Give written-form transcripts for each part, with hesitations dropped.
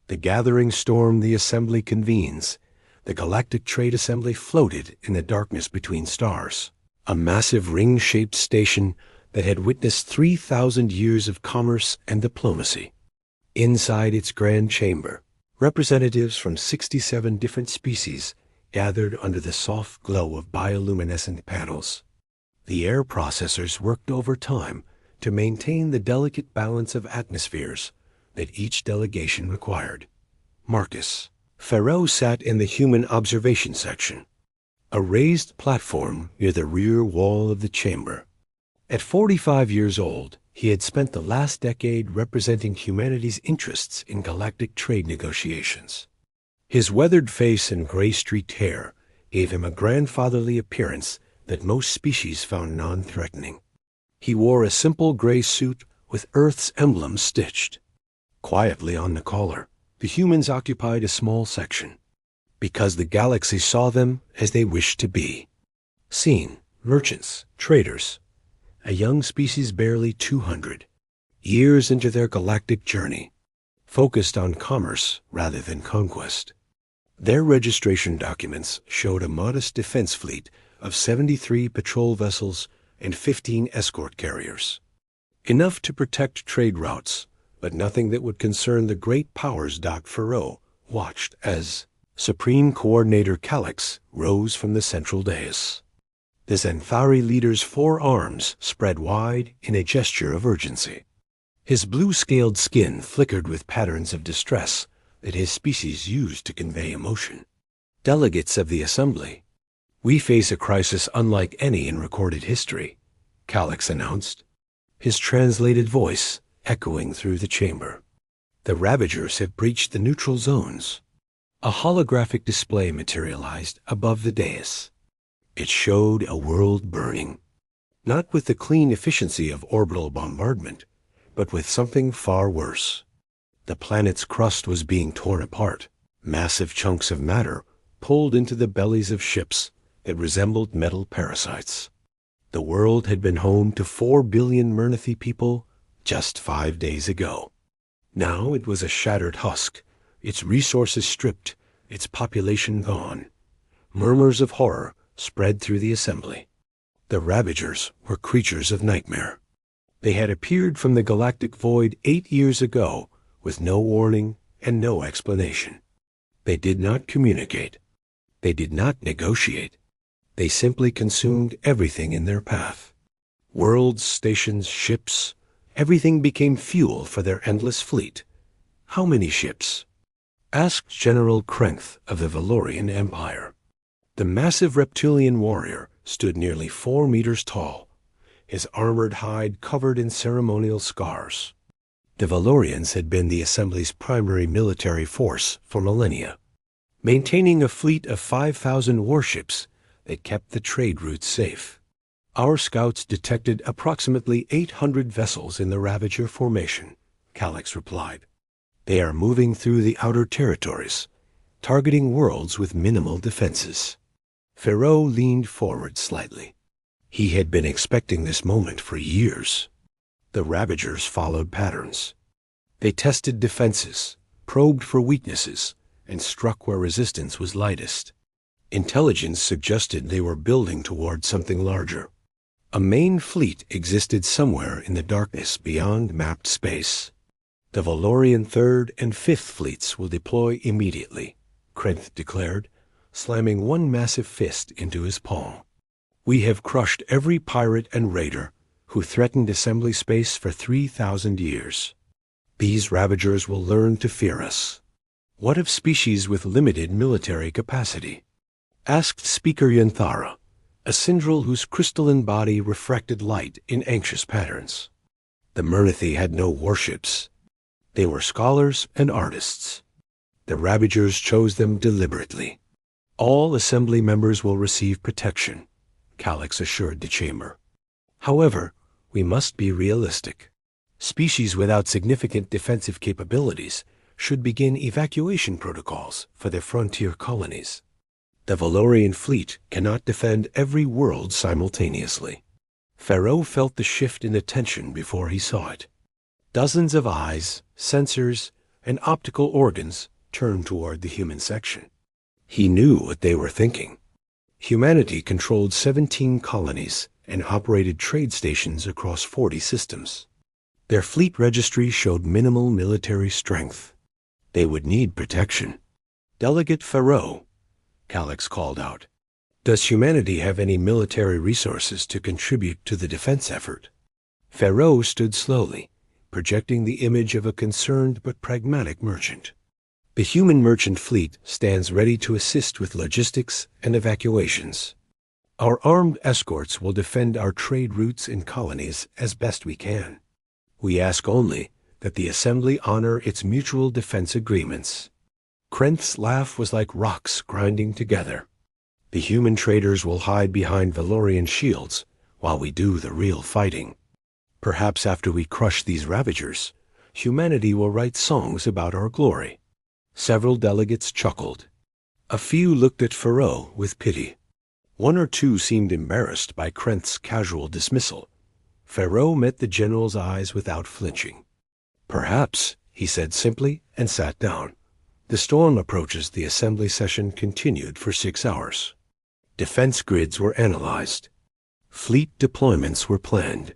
The gathering storm the assembly convenes. The Galactic Trade Assembly floated in the darkness between stars, a massive ring-shaped station that had witnessed 3,000 years of commerce and diplomacy. Inside its grand chamber, representatives from 67 different species gathered under the soft glow of bioluminescent panels. The air processors worked overtime to maintain the delicate balance of atmospheres that each delegation required. Marcus Farrow sat in the human observation section, a raised platform near the rear wall of the chamber. At 45 years old, he had spent the last decade representing humanity's interests in galactic trade negotiations. His weathered face and gray-streaked hair gave him a grandfatherly appearance that most species found non-threatening. He wore a simple gray suit with Earth's emblem stitched. Quietly on the collar, the humans occupied a small section, because the galaxy saw them as they wished to be. Seen, merchants, traders, a young species barely 200, years into their galactic journey, focused on commerce rather than conquest. Their registration documents showed a modest defense fleet of 73 patrol vessels and 15 escort carriers. Enough to protect trade routes, but nothing that would concern the great powers. Dr. Farrow watched as Supreme Coordinator Calix rose from the central dais. The Xanthari leader's 4 arms spread wide in a gesture of urgency. His blue-scaled skin flickered with patterns of distress that his species used to convey emotion. Delegates of the Assembly, we face a crisis unlike any in recorded history, Calix announced, his translated voice echoing through the chamber. The Ravagers have breached the neutral zones. A holographic display materialized above the dais. It showed a world burning, not with the clean efficiency of orbital bombardment, but with something far worse. The planet's crust was being torn apart, massive chunks of matter pulled into the bellies of ships that resembled metal parasites. The world had been home to 4 billion Murnithi people just 5 days ago. Now it was a shattered husk, its resources stripped, its population gone. Murmurs of horror spread through the assembly. The Ravagers were creatures of nightmare. They had appeared from the galactic void 8 years ago with no warning and no explanation. They did not communicate. They did not negotiate. They simply consumed everything in their path. Worlds, stations, ships, everything became fuel for their endless fleet. How many ships? Asked General Krenth of the Valorian Empire. The massive reptilian warrior stood nearly 4 meters tall, his armored hide covered in ceremonial scars. The Valorians had been the Assembly's primary military force for millennia, maintaining a fleet of 5,000 warships that kept the trade routes safe. Our scouts detected approximately 800 vessels in the Ravager formation, Calix replied. They are moving through the outer territories, targeting worlds with minimal defenses. Farrow leaned forward slightly. He had been expecting this moment for years. The Ravagers followed patterns. They tested defenses, probed for weaknesses, and struck where resistance was lightest. Intelligence suggested they were building toward something larger. A main fleet existed somewhere in the darkness beyond mapped space. The Valorian 3rd and 5th fleets will deploy immediately, Krenth declared, slamming one massive fist into his palm. We have crushed every pirate and raider who threatened assembly space for 3,000 years. These Ravagers will learn to fear us. What of species with limited military capacity? Asked Speaker Yanthara, a syndril whose crystalline body refracted light in anxious patterns. The Murnithi had no warships. They were scholars and artists. The Ravagers chose them deliberately. All Assembly members will receive protection, Calix assured the chamber. However, we must be realistic. Species without significant defensive capabilities should begin evacuation protocols for their frontier colonies. The Valorian fleet cannot defend every world simultaneously. Farrow felt the shift in attention before he saw it. Dozens of eyes, sensors, and optical organs turned toward the human section. He knew what they were thinking. Humanity controlled 17 colonies and operated trade stations across 40 systems. Their fleet registry showed minimal military strength. They would need protection. "Delegate Farrow," Calix called out, "does humanity have any military resources to contribute to the defense effort?" Farrow stood slowly, projecting the image of a concerned but pragmatic merchant. "The human merchant fleet stands ready to assist with logistics and evacuations. Our armed escorts will defend our trade routes and colonies as best we can. We ask only that the Assembly honor its mutual defense agreements." Krenth's laugh was like rocks grinding together. "The human traders will hide behind Valorian shields while we do the real fighting. Perhaps after we crush these ravagers, humanity will write songs about our glory." Several delegates chuckled. A few looked at Farrow with pity. One or two seemed embarrassed by Krenth's casual dismissal. Farrow met the general's eyes without flinching. "Perhaps," he said simply, and sat down. The storm approaches. The assembly session continued for 6 hours. Defense grids were analyzed. Fleet deployments were planned.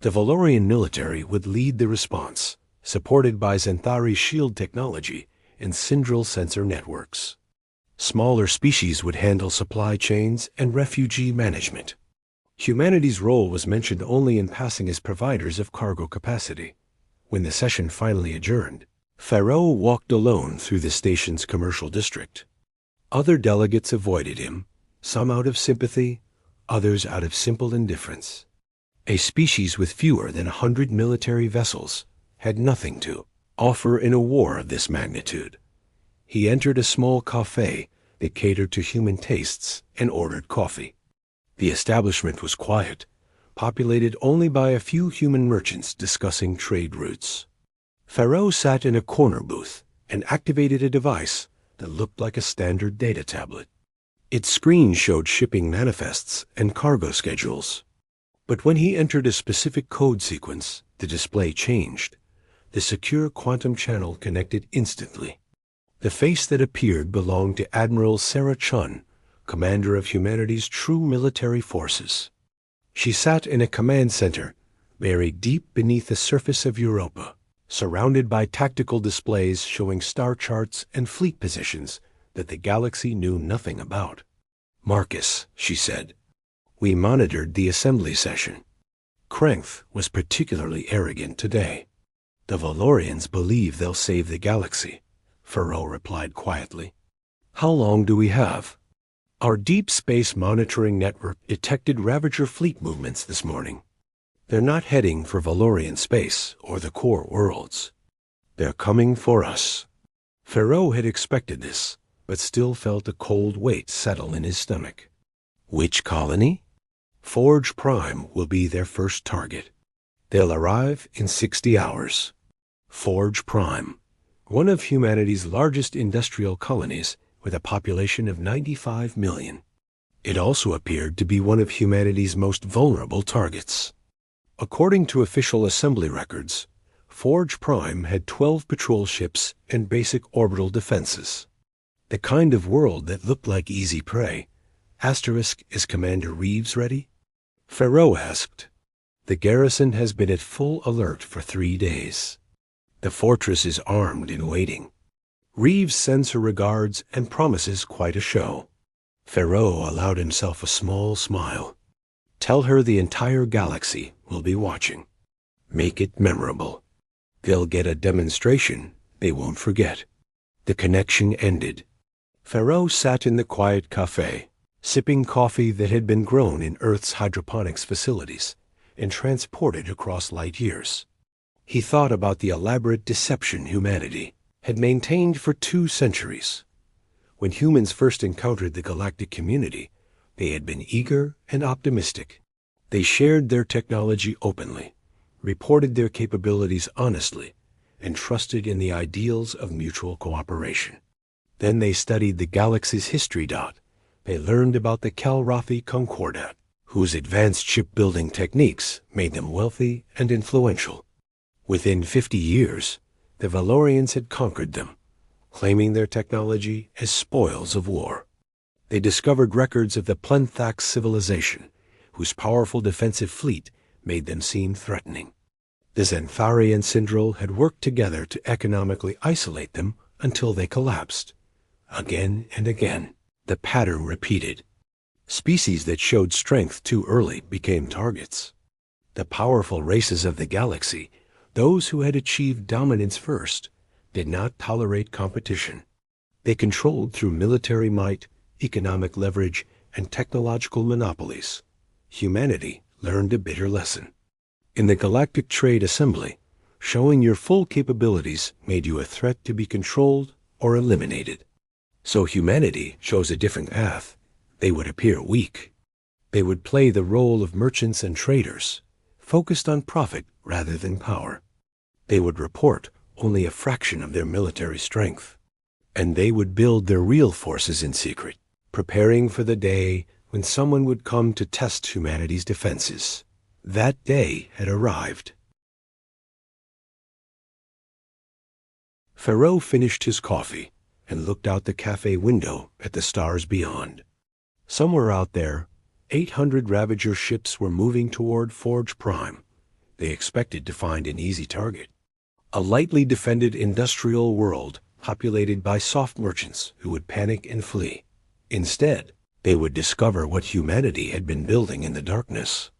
The Valorian military would lead the response, supported by Xanthari shield technology and Syndril sensor networks. Smaller species would handle supply chains and refugee management. Humanity's role was mentioned only in passing as providers of cargo capacity. When the session finally adjourned, Farrow walked alone through the station's commercial district. Other delegates avoided him, some out of sympathy, others out of simple indifference. A species with fewer than 100 military vessels had nothing to offer in a war of this magnitude. He entered a small cafe that catered to human tastes and ordered coffee. The establishment was quiet, populated only by a few human merchants discussing trade routes. Farrow sat in a corner booth and activated a device that looked like a standard data tablet. Its screen showed shipping manifests and cargo schedules. But when he entered a specific code sequence, the display changed. The secure quantum channel connected instantly. The face that appeared belonged to Admiral Sarah Chun, commander of humanity's true military forces. She sat in a command center, buried deep beneath the surface of Europa, surrounded by tactical displays showing star charts and fleet positions that the galaxy knew nothing about. "Marcus," she said, "we monitored the assembly session. Krenth was particularly arrogant today." "The Valorians believe they'll save the galaxy," Farrow replied quietly. "How long do we have?" "Our deep space monitoring network detected Ravager fleet movements this morning. They're not heading for Valorian space or the core worlds. They're coming for us." Farrow had expected this, but still felt a cold weight settle in his stomach. "Which colony?" "Forge Prime will be their first target. They'll arrive in 60 hours. Forge Prime, one of humanity's largest industrial colonies with a population of 95 million. It also appeared to be one of humanity's most vulnerable targets. According to official assembly records, Forge Prime had 12 patrol ships and basic orbital defenses. The kind of world that looked like easy prey. Asterisk, is Commander Reeves ready? Farrow asked. The garrison has been at full alert for 3 days. The fortress is armed and waiting. Reeves sends her regards and promises quite a show. Farrow allowed himself a small smile. Tell her the entire galaxy will be watching. Make it memorable. They'll get a demonstration they won't forget. The connection ended. Farrow sat in the quiet cafe, sipping coffee that had been grown in Earth's hydroponics facilities and transported across light years. He thought about the elaborate deception humanity had maintained for 2 centuries. When humans first encountered the galactic community, they had been eager and optimistic. They shared their technology openly, reported their capabilities honestly, and trusted in the ideals of mutual cooperation. Then they studied the galaxy's history. They learned about the Calrathi Concordat, whose advanced shipbuilding techniques made them wealthy and influential. Within 50 years, the Valorians had conquered them, claiming their technology as spoils of war. They discovered records of the Plenthax civilization, whose powerful defensive fleet made them seem threatening. The Xanthari and Sindril had worked together to economically isolate them until they collapsed. Again and again, the pattern repeated. Species that showed strength too early became targets. The powerful races of the galaxy, those who had achieved dominance first, did not tolerate competition. They controlled through military might, economic leverage, and technological monopolies. Humanity learned a bitter lesson. In the Galactic Trade Assembly, showing your full capabilities made you a threat to be controlled or eliminated. So humanity chose a different path. They would appear weak. They would play the role of merchants and traders, focused on profit rather than power. They would report only a fraction of their military strength. And they would build their real forces in secret, preparing for the day when someone would come to test humanity's defenses. That day had arrived. Pharaoh finished his coffee and looked out the cafe window at the stars beyond. Somewhere out there, 800 Ravager ships were moving toward Forge Prime. They expected to find an easy target. A lightly defended industrial world populated by soft merchants who would panic and flee. Instead, they would discover what humanity had been building in the darkness.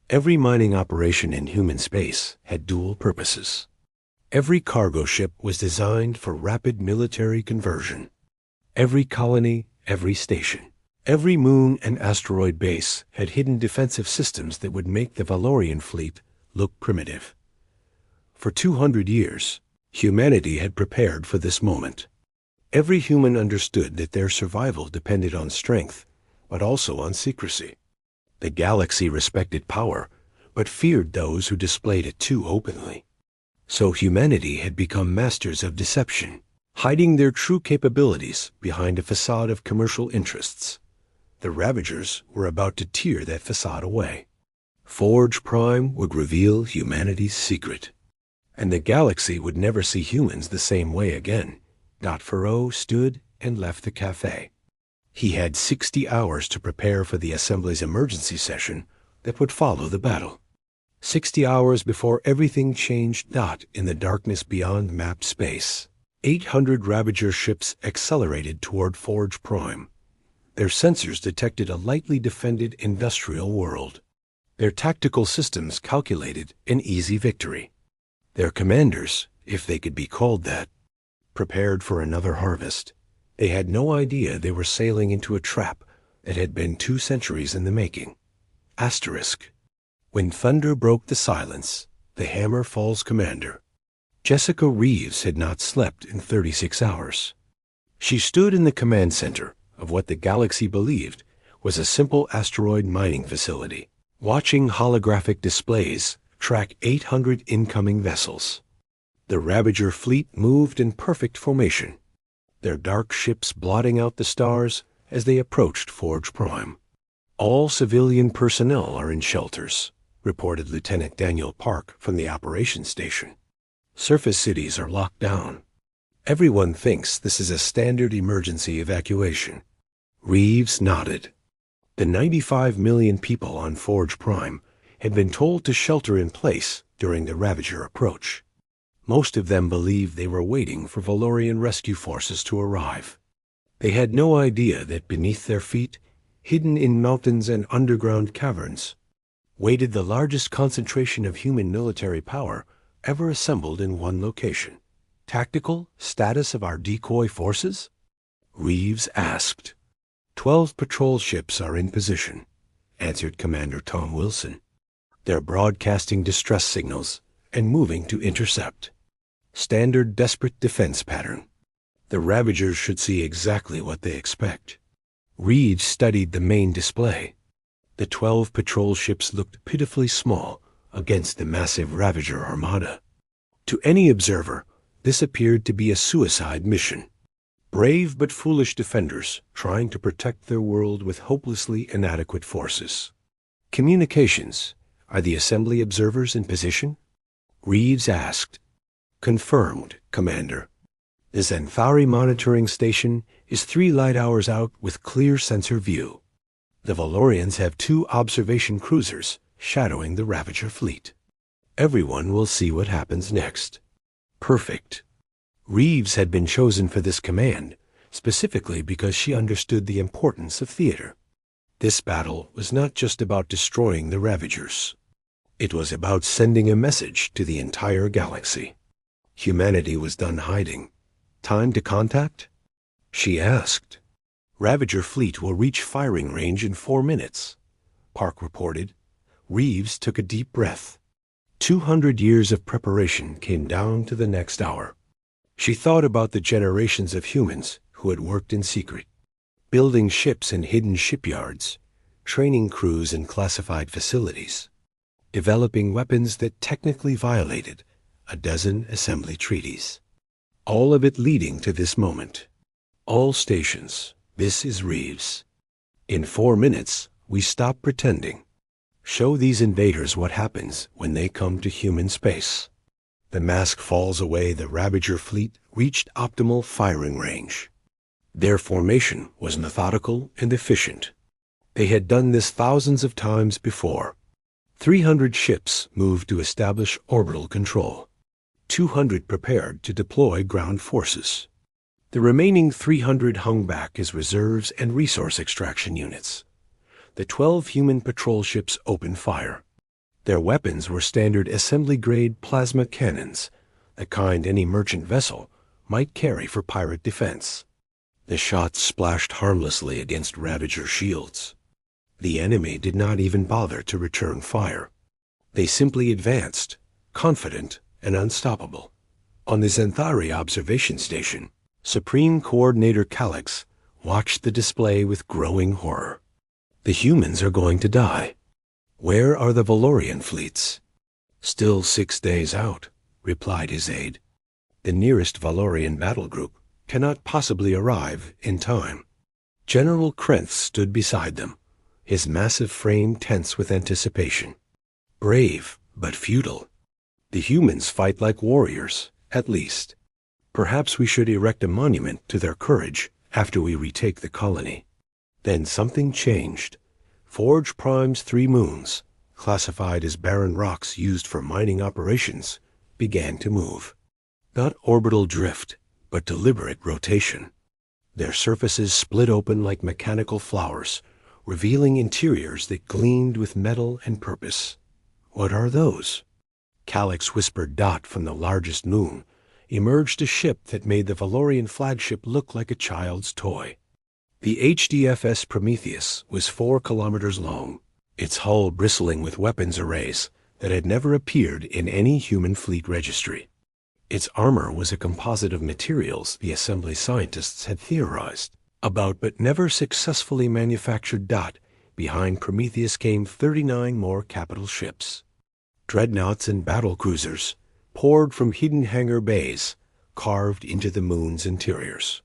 Every mining operation in human space had dual purposes. Every cargo ship was designed for rapid military conversion. Every colony, every station, every moon and asteroid base had hidden defensive systems that would make the Valorian fleet look primitive. For 200 years, humanity had prepared for this moment. Every human understood that their survival depended on strength, but also on secrecy. The galaxy respected power, but feared those who displayed it too openly. So humanity had become masters of deception, hiding their true capabilities behind a facade of commercial interests. The Ravagers were about to tear that facade away. Forge Prime would reveal humanity's secret, and the galaxy would never see humans the same way again. Pharaoh stood and left the cafe. He had 60 hours to prepare for the Assembly's emergency session that would follow the battle. 60 hours before everything changed. In the darkness beyond mapped space, 800 Ravager ships accelerated toward Forge Prime. Their sensors detected a lightly defended industrial world. Their tactical systems calculated an easy victory. Their commanders, if they could be called that, prepared for another harvest. They had no idea they were sailing into a trap that had been 2 centuries in the making. Asterisk. When thunder broke the silence, the Hammer Falls commander, Jessica Reeves, had not slept in 36 hours. She stood in the command center of what the galaxy believed was a simple asteroid mining facility, watching holographic displays track 800 incoming vessels. The Ravager fleet moved in perfect formation, their dark ships blotting out the stars as they approached Forge Prime. All civilian personnel are in shelters, reported Lieutenant Daniel Park from the operations station. Surface cities are locked down. Everyone thinks this is a standard emergency evacuation. Reeves nodded. The 95 million people on Forge Prime had been told to shelter in place during the Ravager approach. Most of them believed they were waiting for Valorian rescue forces to arrive. They had no idea that beneath their feet, hidden in mountains and underground caverns, waited the largest concentration of human military power ever assembled in one location. Tactical status of our decoy forces? Reeves asked. 12 patrol ships are in position, answered Commander Tom Wilson. They're broadcasting distress signals and moving to intercept. Standard desperate defense pattern. The Ravagers should see exactly what they expect. Reeves studied the main display. The 12 patrol ships looked pitifully small against the massive Ravager armada. To any observer, this appeared to be a suicide mission. Brave but foolish defenders trying to protect their world with hopelessly inadequate forces. Communications. Are the Assembly observers in position? Reeves asked. Confirmed, Commander. The Xanthari monitoring station is 3 light hours out with clear sensor view. The Valorians have 2 observation cruisers shadowing the Ravager fleet. Everyone will see what happens next. Perfect. Reeves had been chosen for this command specifically because she understood the importance of theater. This battle was not just about destroying the Ravagers. It was about sending a message to the entire galaxy. Humanity was done hiding. Time to contact? She asked. Ravager fleet will reach firing range in 4 minutes, Park reported. Reeves took a deep breath. 200 years of preparation came down to the next hour. She thought about the generations of humans who had worked in secret, building ships in hidden shipyards, training crews in classified facilities, developing weapons that technically violated a dozen assembly treaties. All of it leading to this moment. All stations, this is Reeves. In 4 minutes, we stop pretending. Show these invaders what happens when they come to human space. The mask falls away. The Ravager fleet reached optimal firing range. Their formation was methodical and efficient. They had done this thousands of times before. 300 ships moved to establish orbital control. 200 prepared to deploy ground forces. The remaining 300 hung back as reserves and resource extraction units. The 12 human patrol ships opened fire. Their weapons were standard assembly-grade plasma cannons, the kind any merchant vessel might carry for pirate defense. The shots splashed harmlessly against Ravager shields. The enemy did not even bother to return fire. They simply advanced, confident and unstoppable. On the Xanthari observation station, Supreme Coordinator Calix watched the display with growing horror. The humans are going to die. Where are the Valorian fleets? Still 6 days out, replied his aide. The nearest Valorian battle group cannot possibly arrive in time. General Krenth stood beside them, his massive frame tense with anticipation. Brave, but futile. The humans fight like warriors, at least. Perhaps we should erect a monument to their courage after we retake the colony. Then something changed. Forge Prime's 3 moons, classified as barren rocks used for mining operations, began to move. Not orbital drift, but deliberate rotation. Their surfaces split open like mechanical flowers, revealing interiors that gleamed with metal and purpose. What are those? Calix whispered. Dot from the largest moon emerged a ship that made the Valorian flagship look like a child's toy. The HDFS Prometheus was 4 kilometers long, its hull bristling with weapons arrays that had never appeared in any human fleet registry. Its armor was a composite of materials the assembly scientists had theorized about but never successfully manufactured. Behind Prometheus came 39 more capital ships. Dreadnoughts and battle cruisers poured from hidden hangar bays, carved into the moon's interiors.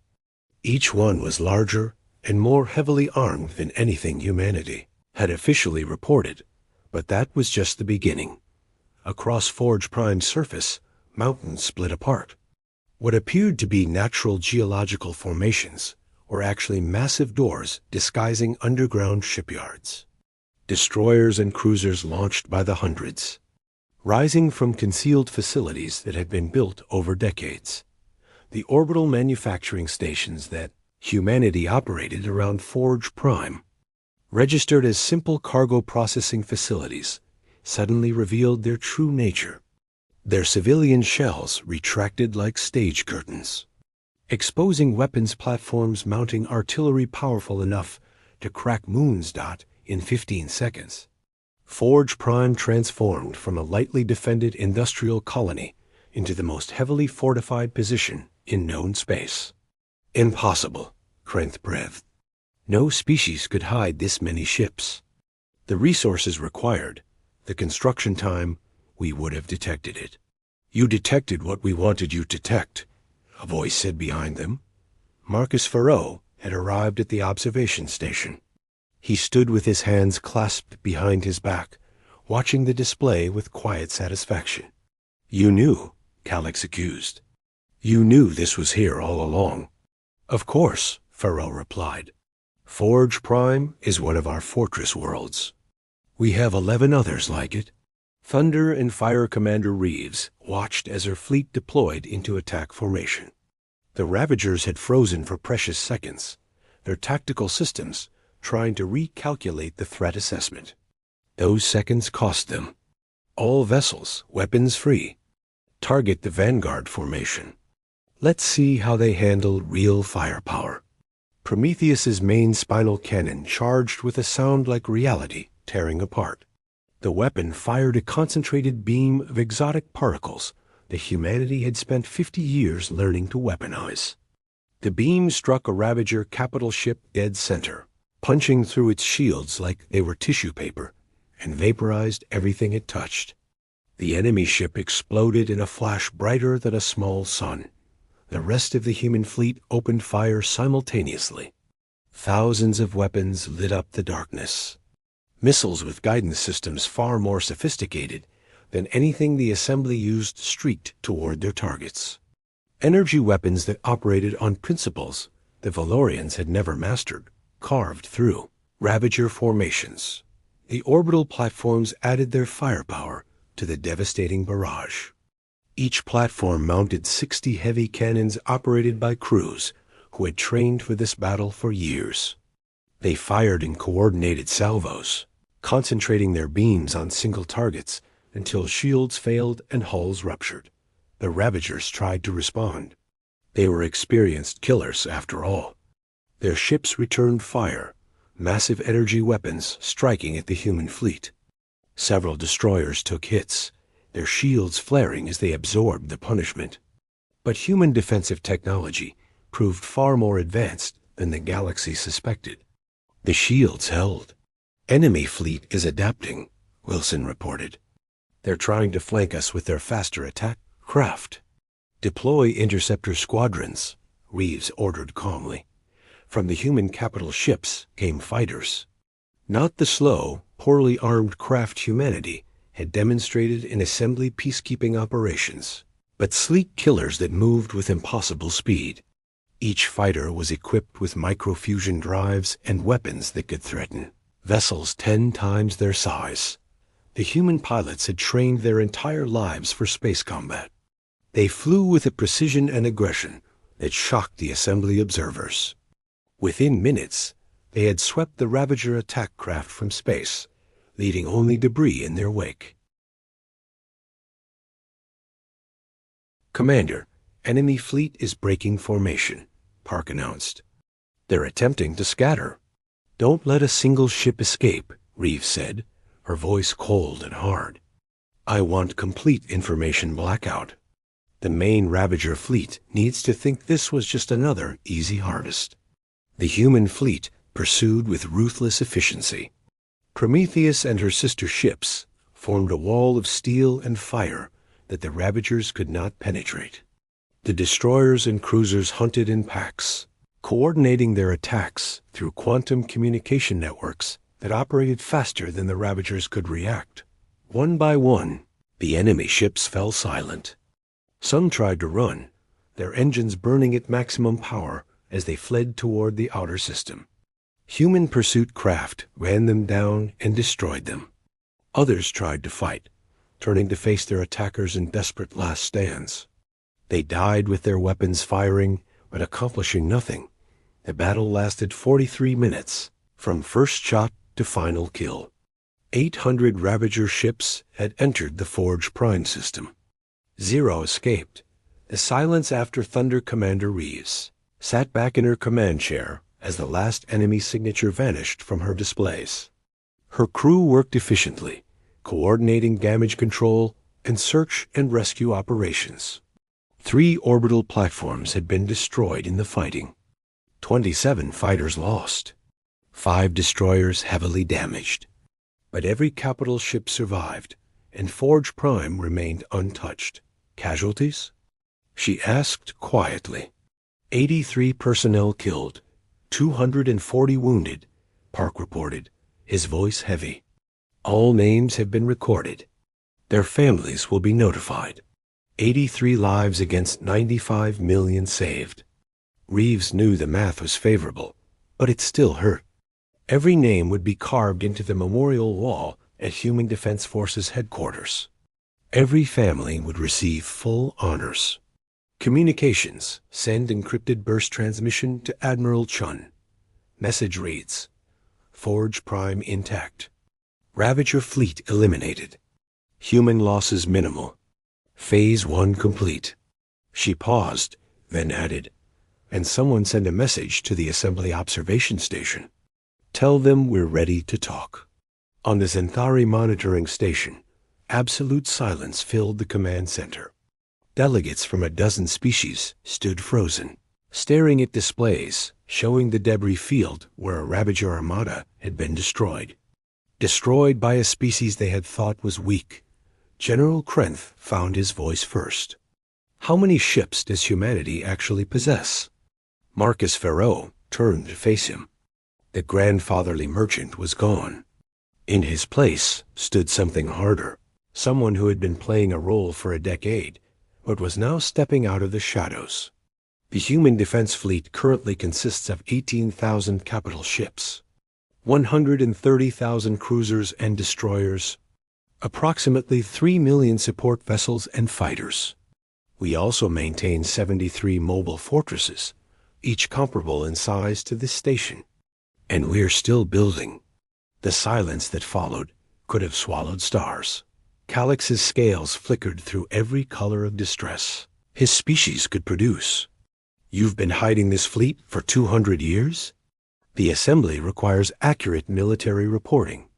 Each one was larger and more heavily armed than anything humanity had officially reported, but that was just the beginning. Across Forge Prime's surface, mountains split apart. What appeared to be natural geological formations were actually massive doors disguising underground shipyards. Destroyers and cruisers launched by the hundreds, rising from concealed facilities that had been built over decades. The orbital manufacturing stations that humanity operated around Forge Prime, registered as simple cargo processing facilities, suddenly revealed their true nature. Their civilian shells retracted like stage curtains, exposing weapons platforms mounting artillery powerful enough to crack moons. In 15 seconds. Forge Prime transformed from a lightly defended industrial colony into the most heavily fortified position in known space. Impossible, Krenth breathed. No species could hide this many ships. The resources required, the construction time, we would have detected it. You detected what we wanted you to detect, a voice said behind them. Marcus Farreau had arrived at the observation station. He stood with his hands clasped behind his back, watching the display with quiet satisfaction. You knew, Calix accused. You knew this was here all along. Of course, Farrell replied. Forge Prime is one of our fortress worlds. We have 11 others like it. Thunder and Fire Commander Reeves watched as her fleet deployed into attack formation. The Ravagers had frozen for precious seconds, their tactical systems trying to recalculate the threat assessment. Those seconds cost them. All vessels, weapons free. Target the Vanguard formation. Let's see how they handle real firepower. Prometheus's main spinal cannon charged with a sound like reality tearing apart. The weapon fired a concentrated beam of exotic particles that humanity had spent 50 years learning to weaponize. The beam struck a Ravager capital ship dead center, punching through its shields like they were tissue paper, and vaporized everything it touched. The enemy ship exploded in a flash brighter than a small sun. The rest of the human fleet opened fire simultaneously. Thousands of weapons lit up the darkness. Missiles with guidance systems far more sophisticated than anything the assembly used streaked toward their targets. Energy weapons that operated on principles the Valorians had never mastered carved through Ravager formations. The orbital platforms added their firepower to the devastating barrage. Each platform mounted 60 heavy cannons operated by crews who had trained for this battle for years. They fired in coordinated salvos, concentrating their beams on single targets until shields failed and hulls ruptured. The Ravagers tried to respond. They were experienced killers, after all. Their ships returned fire, massive energy weapons striking at the human fleet. Several destroyers took hits, their shields flaring as they absorbed the punishment. But human defensive technology proved far more advanced than the galaxy suspected. The shields held. Enemy fleet is adapting, Wilson reported. They're trying to flank us with their faster attack craft. Deploy interceptor squadrons, Reeves ordered calmly. From the human capital ships came fighters. Not the slow, poorly armed craft humanity had demonstrated in assembly peacekeeping operations, but sleek killers that moved with impossible speed. Each fighter was equipped with microfusion drives and weapons that could threaten vessels 10 times their size. The human pilots had trained their entire lives for space combat. They flew with a precision and aggression that shocked the assembly observers. Within minutes, they had swept the Ravager attack craft from space, leaving only debris in their wake. Commander, enemy fleet is breaking formation, Park announced. They're attempting to scatter. Don't let a single ship escape, Reeves said, her voice cold and hard. I want complete information blackout. The main Ravager fleet needs to think this was just another easy harvest. The human fleet pursued with ruthless efficiency. Prometheus and her sister ships formed a wall of steel and fire that the Ravagers could not penetrate. The destroyers and cruisers hunted in packs, coordinating their attacks through quantum communication networks that operated faster than the Ravagers could react. One by one, the enemy ships fell silent. Some tried to run, their engines burning at maximum power as they fled toward the outer system. Human pursuit craft ran them down and destroyed them. Others tried to fight, turning to face their attackers in desperate last stands. They died with their weapons firing, but accomplishing nothing. The battle lasted 43 minutes, from first shot to final kill. 800 Ravager ships had entered the Forge Prime system. 0 escaped. The silence after Thunder Commander Reeves sat back in her command chair as the last enemy signature vanished from her displays. Her crew worked efficiently, coordinating damage control and search and rescue operations. 3 orbital platforms had been destroyed in the fighting. 27 fighters lost. 5 destroyers heavily damaged. But every capital ship survived, and Forge Prime remained untouched. Casualties? She asked quietly. 83 personnel killed, 240 wounded, Park reported, his voice heavy. All names have been recorded. Their families will be notified. 83 lives against 95 million saved. Reeves knew the math was favorable, but it still hurt. Every name would be carved into the memorial wall at Human Defense Forces headquarters. Every family would receive full honors. Communications. Send encrypted burst transmission to Admiral Chun. Message reads, Forge Prime intact. Ravager fleet eliminated. Human losses minimal. Phase 1 complete. She paused, then added, and someone sent a message to the assembly observation station. Tell them we're ready to talk. On the Zenthari monitoring station, absolute silence filled the command center. Delegates from a dozen species stood frozen, staring at displays showing the debris field where a Ravager armada had been destroyed. Destroyed by a species they had thought was weak. General Krenth found his voice first. How many ships does humanity actually possess? Marcus Farrow turned to face him. The grandfatherly merchant was gone. In his place stood something harder, someone who had been playing a role for a decade, but was now stepping out of the shadows. The Human Defense Fleet currently consists of 18,000 capital ships, 130,000 cruisers and destroyers, approximately 3 million support vessels and fighters. We also maintain 73 mobile fortresses, each comparable in size to this station. And we're still building. The silence that followed could have swallowed stars. Calix's scales flickered through every color of distress his species could produce. You've been hiding this fleet for 200 years? The assembly requires accurate military reporting.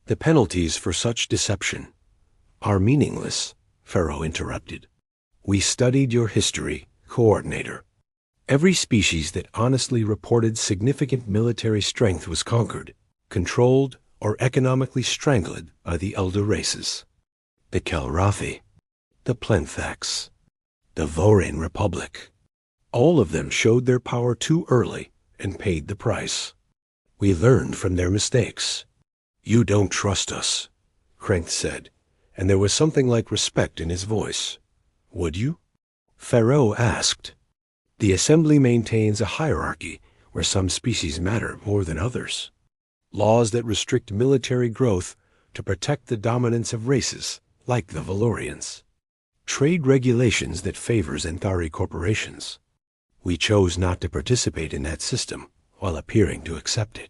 The penalties for such deception are meaningless, Farrow interrupted. We studied your history, Coordinator. Every species that honestly reported significant military strength was conquered, controlled, or economically strangled by the elder races. The Kelrathi, the Plenthax, the Vorin Republic. All of them showed their power too early and paid the price. We learned from their mistakes. You don't trust us, Krenth said, and there was something like respect in his voice. Would you? Farrow asked. The assembly maintains a hierarchy where some species matter more than others. Laws that restrict military growth to protect the dominance of races, like the Valorians. Trade regulations that favor Zenthari corporations. We chose not to participate in that system while appearing to accept it.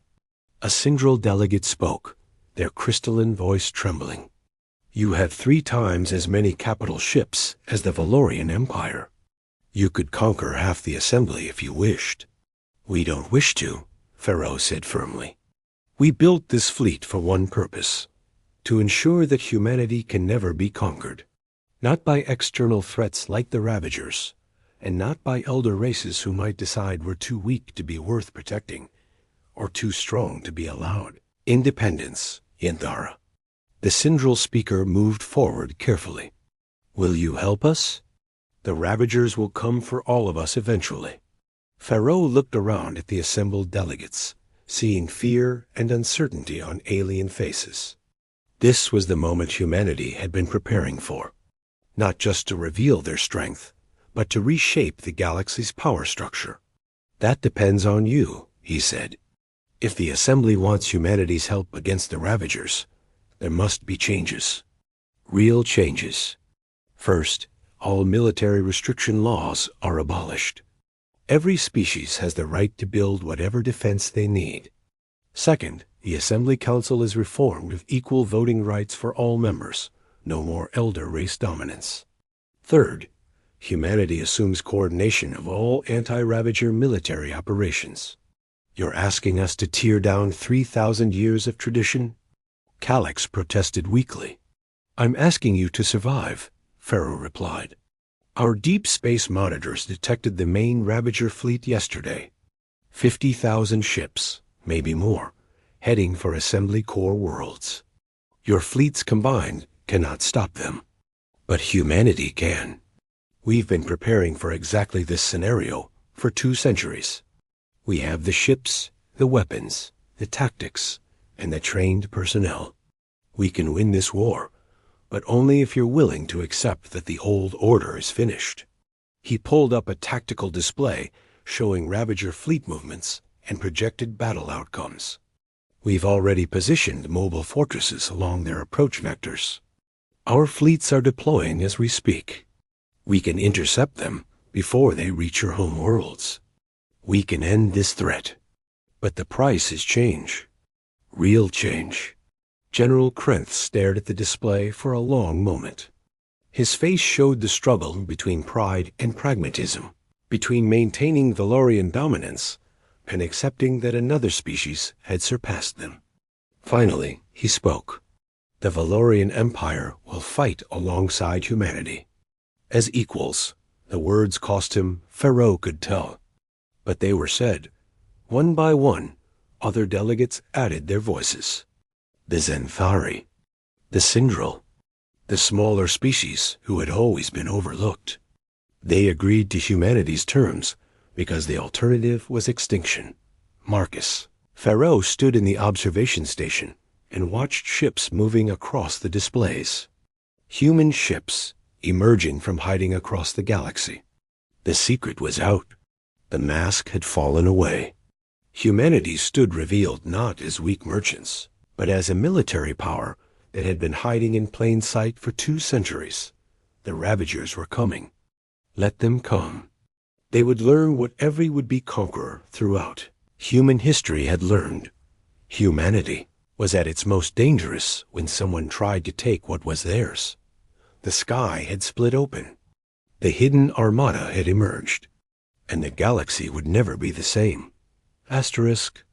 A Sindral delegate spoke, their crystalline voice trembling. You have 3 times as many capital ships as the Valorian Empire. You could conquer half the assembly if you wished. We don't wish to, Farrow said firmly. We built this fleet for one purpose, to ensure that humanity can never be conquered. Not by external threats like the Ravagers, and not by elder races who might decide we're too weak to be worth protecting, or too strong to be allowed. Independence, Yanthara. The Sindral speaker moved forward carefully. Will you help us? The Ravagers will come for all of us eventually. Farrow looked around at the assembled delegates, seeing fear and uncertainty on alien faces. This was the moment humanity had been preparing for, not just to reveal their strength, but to reshape the galaxy's power structure. That depends on you, he said. If the assembly wants humanity's help against the Ravagers, there must be changes. Real changes. First, all military restriction laws are abolished. Every species has the right to build whatever defense they need. Second, the Assembly Council is reformed with equal voting rights for all members. No more elder race dominance. Third, humanity assumes coordination of all anti-Ravager military operations. You're asking us to tear down 3,000 years of tradition? Calix protested weakly. I'm asking you to survive, Farrow replied. Our deep space monitors detected the main Ravager fleet yesterday. 50,000 ships, maybe more, heading for assembly core worlds. Your fleets combined cannot stop them, but humanity can. We've been preparing for exactly this scenario for 2 centuries. We have the ships, the weapons, the tactics, and the trained personnel. We can win this war, but only if you're willing to accept that the old order is finished. He pulled up a tactical display showing Ravager fleet movements and projected battle outcomes. We've already positioned mobile fortresses along their approach vectors. Our fleets are deploying as we speak. We can intercept them before they reach your home worlds. We can end this threat. But the price is change. Real change. General Krenth stared at the display for a long moment. His face showed the struggle between pride and pragmatism, between maintaining Valorian dominance and accepting that another species had surpassed them. Finally, he spoke. The Valorian Empire will fight alongside humanity. As equals, the words cost him, Pharaoh could tell. But they were said. One by one, other delegates added their voices. The Zenthari, the Sindral, the smaller species who had always been overlooked. They agreed to humanity's terms because the alternative was extinction. Marcus. Pharaoh stood in the observation station and watched ships moving across the displays. Human ships emerging from hiding across the galaxy. The secret was out. The mask had fallen away. Humanity stood revealed not as weak merchants, but as a military power that had been hiding in plain sight for 2 centuries. The Ravagers were coming. Let them come. They would learn what every would-be conqueror throughout human history had learned. Humanity was at its most dangerous when someone tried to take what was theirs. The sky had split open. The hidden armada had emerged, and the galaxy would never be the same. Asterisk,